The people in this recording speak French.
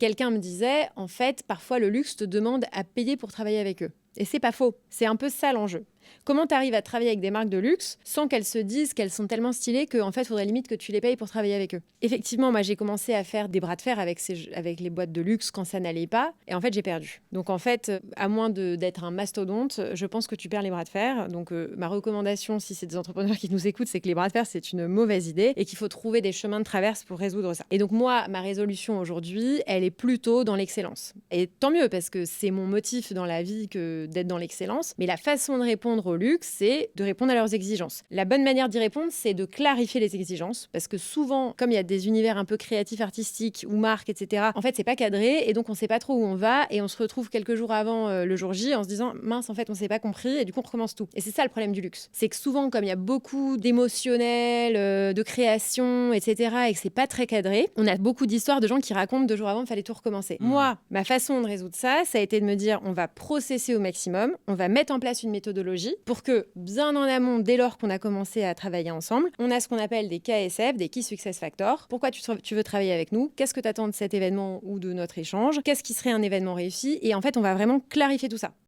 quelqu'un me disait, en fait, parfois le luxe te demande à payer pour travailler avec eux. Et c'est pas faux, c'est un peu ça l'enjeu. Comment tu arrives à travailler avec des marques de luxe sans qu'elles se disent qu'elles sont tellement stylées qu'en fait, il faudrait limite que tu les payes pour travailler avec eux. Effectivement, moi, j'ai commencé à faire des bras de fer avec les boîtes de luxe quand ça n'allait pas. Et en fait, j'ai perdu. Donc, en fait, à moins d'être un mastodonte, je pense que tu perds les bras de fer. Donc, ma recommandation, si c'est des entrepreneurs qui nous écoutent, c'est que les bras de fer, c'est une mauvaise idée et qu'il faut trouver des chemins de traverse pour résoudre ça. Et donc, moi, ma résolution aujourd'hui, elle est plutôt dans l'excellence. Et tant mieux, parce que c'est mon motif dans la vie que d'être dans l'excellence. Mais la façon de répondre au luxe, c'est de répondre à leurs exigences. La bonne manière d'y répondre, c'est de clarifier les exigences, parce que souvent, comme il y a des univers un peu créatifs, artistiques ou marques, etc., en fait, c'est pas cadré, et donc on sait pas trop où on va, et on se retrouve quelques jours avant le jour J en se disant, mince, en fait, on s'est pas compris, et du coup, on recommence tout. Et c'est ça le problème du luxe. C'est que souvent, comme il y a beaucoup d'émotionnel, de création, etc., et que c'est pas très cadré, on a beaucoup d'histoires de gens qui racontent 2 jours avant, il fallait tout recommencer. Moi, ma façon de résoudre ça, ça a été de me dire, on va processer au maximum, on va mettre en place une méthodologie pour que, bien en amont, dès lors qu'on a commencé à travailler ensemble, on a ce qu'on appelle des KSF, des Key Success Factors. Pourquoi tu veux travailler avec nous? Qu'est-ce que tu attends de cet événement ou de notre échange? Qu'est-ce qui serait un événement réussi? Et en fait, on va vraiment clarifier tout ça.